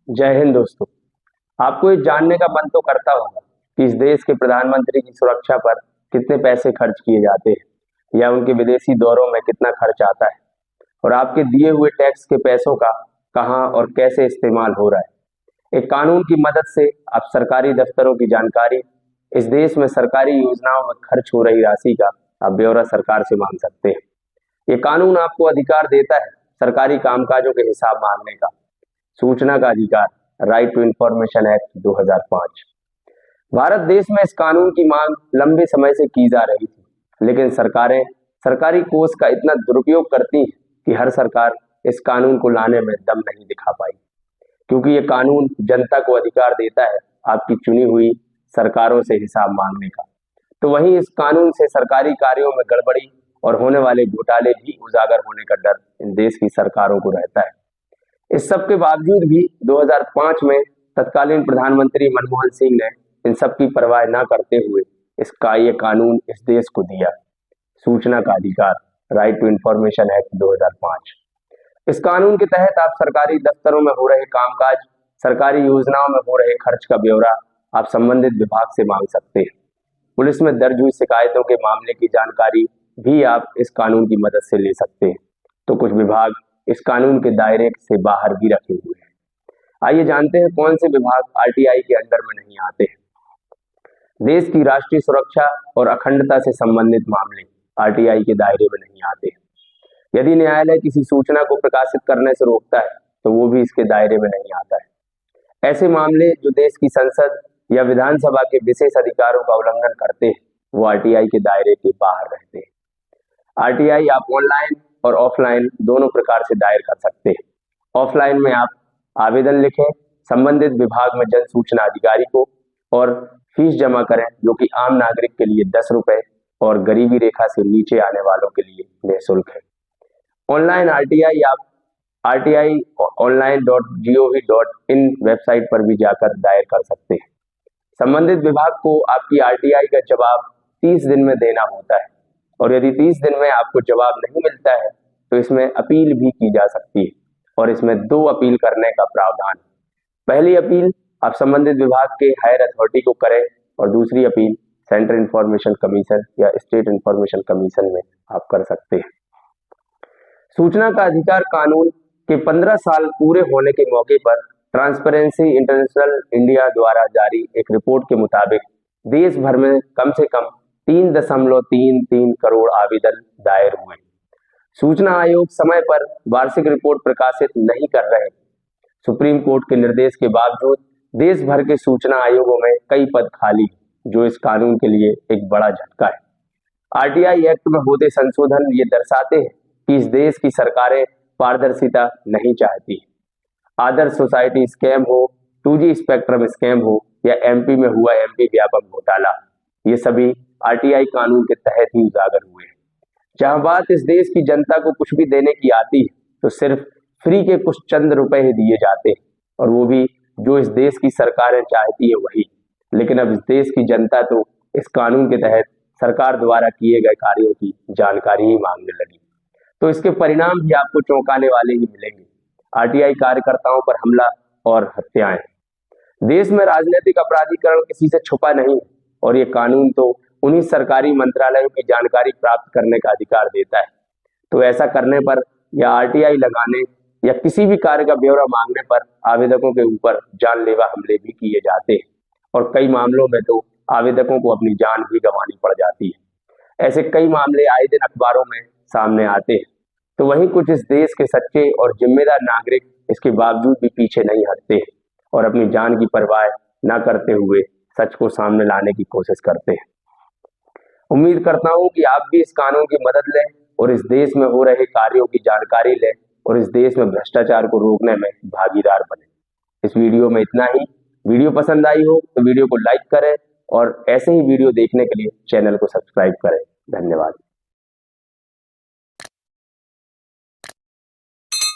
जय हिंद दोस्तों। आपको ये जानने का मन तो करता होगा कि इस देश के प्रधानमंत्री की सुरक्षा पर कितने पैसे खर्च किए जाते हैं या उनके विदेशी दौरों में कितना खर्च आता है और आपके दिए हुए टैक्स के पैसों का कहां और कैसे इस्तेमाल हो रहा है। एक कानून की मदद से आप सरकारी दफ्तरों की जानकारी, इस देश में सरकारी योजनाओं में खर्च हो रही राशि का आप ब्यौरा सरकार से मांग सकते हैं। ये कानून आपको अधिकार देता है सरकारी कामकाजों के हिसाब मांगने का। सूचना का अधिकार, right to information act 2005। Bharat देश में इस कानून की मांग लंबे समय से की जा रही थी, लेकिन सरकारें सरकारी कोष का इतना दुरुपयोग करती हैं कि हर सरकार इस कानून को लाने में दम नहीं दिखा पाई, क्योंकि ये कानून जनता को अधिकार देता है आपकी चुनी हुई सरकारों से हिसाब मांगने का। तो वहीं इस कानून से सरकारी कार्यों में गड़बड़ी और होने वाले घोटाले भी उजागर होने का डर इन देश की सरकारों को रहता है। इस सब के बावजूद भी 2005 में तत्कालीन प्रधानमंत्री मनमोहन सिंह ने इन सब की परवाह न करते हुए ये कानून इस देश को दिया, सूचना का अधिकार, राइट टू इंफॉर्मेशन एक्ट 2005। इस कानून के तहत आप सरकारी दफ्तरों में हो रहे कामकाज, सरकारी योजनाओं में हो रहे खर्च का ब्यौरा आप संबंधित विभाग से मांग सकते हैं। पुलिस में दर्ज हुई शिकायतों के मामले की जानकारी भी आप इस कानून की मदद से ले सकते हैं। तो कुछ विभाग इस कानून के दायरे से बाहर भी रखे हुए हैं। आइए जानते हैं कौन से विभाग आरटीआई के अंदर में नहीं आते हैं। देश की राष्ट्रीय सुरक्षा और अखंडता से संबंधित मामले आरटीआई के दायरे में नहीं आते हैं। यदि न्यायालय किसी सूचना को प्रकाशित करने से रोकता है तो वो भी इसके दायरे में नहीं आता है। ऐसे मामले जो देश की संसद या विधानसभा के विशेष अधिकारों का उल्लंघन करते हैं वो आरटीआई के दायरे के बाहर रहते हैं। आरटीआई आप ऑनलाइन और ऑफलाइन दोनों प्रकार से दायर कर सकते हैं। ऑफलाइन में आप आवेदन लिखें संबंधित विभाग में जन सूचना अधिकारी को और फीस जमा करें, जो कि आम नागरिक के लिए 10 रुपए और गरीबी रेखा से नीचे आने वालों के लिए निःशुल्क है। ऑनलाइन आरटीआई आप rti.online.gov.in वेबसाइट पर भी जाकर दायर कर सकते हैं। संबंधित विभाग को आपकी आरटीआई का जवाब 30 दिन में देना होता है और यदि 30 दिन में आपको जवाब नहीं मिलता है तो इसमें अपील भी की जा सकती है और इसमें 2 अपील करने का प्रावधान है। पहली अपील आप संबंधित विभाग के हायर अथॉरिटी को करें और दूसरी अपील सेंट्रल इंफॉर्मेशन कमीशन या स्टेट इंफॉर्मेशन कमीशन में आप कर सकते हैं। सूचना का अधिकार कानून के 15 साल पूरे होने के मौके पर ट्रांसपेरेंसी इंटरनेशनल इंडिया द्वारा जारी एक रिपोर्ट के मुताबिक देश भर में कम से कम 3.33 करोड़ आवेदन दायर हुए। सूचना आयोग समय पर वार्षिक रिपोर्ट प्रकाशित नहीं कर रहे। सुप्रीम कोर्ट के निर्देश के बावजूद देश भर के सूचना आयोगों में कई पद खाली, जो इस कानून के लिए एक बड़ा झटका है। आरटीआई एक्ट में होते संशोधन ये दर्शाते हैं कि इस देश की सरकारें पारदर्शिता नहीं चाहती। आदर्श सोसाइटी स्कैम हो, 2G स्पेक्ट्रम स्कैम हो या एमपी में हुआ एमपी व्यापक घोटाला, ये सभी आरटीआई कानून के तहत ही उजागर हुए हैं। जहां बात इस देश की जनता को कुछ भी देने की आती है तो सिर्फ फ्री के कुछ चंद रुपए ही दिए जाते हैं, और वो भी जो इस देश की सरकारें चाहती है वही। लेकिन अब इस देश की जनता तो इस कानून के तहत सरकार द्वारा किए गए कार्यों की जानकारी ही मांगने लगी। तो इसके परिणाम भी आपको चौंकाने वाले ही मिलेंगे। आरटीआई कार्यकर्ताओं पर हमला और हत्याएं। देश में राजनीतिक अपराधीकरण किसी से छुपा नहीं है और ये कानून तो उन्हीं सरकारी मंत्रालयों की जानकारी प्राप्त करने का अधिकार देता है। तो ऐसा करने पर या आरटीआई लगाने या किसी भी कार्य का ब्यौरा मांगने पर आवेदकों के ऊपर जानलेवा हमले भी किए जाते हैं और कई मामलों में तो आवेदकों को अपनी जान भी गंवानी पड़ जाती है। ऐसे कई मामले आए दिन अखबारों में सामने आते हैं। तो वहीं कुछ इस देश के सच्चे और जिम्मेदार नागरिक इसके बावजूद भी पीछे नहीं हटते हैं और अपनी जान की परवाह न करते हुए सच को सामने लाने की कोशिश करते हैं। उम्मीद करता हूं कि आप भी इस कानून की मदद लें और इस देश में हो रहे कार्यों की जानकारी लें और इस देश में भ्रष्टाचार को रोकने में भागीदार बने। इस वीडियो में इतना ही। वीडियो पसंद आई हो तो वीडियो को लाइक करें और ऐसे ही वीडियो देखने के लिए चैनल को सब्सक्राइब करें। धन्यवाद।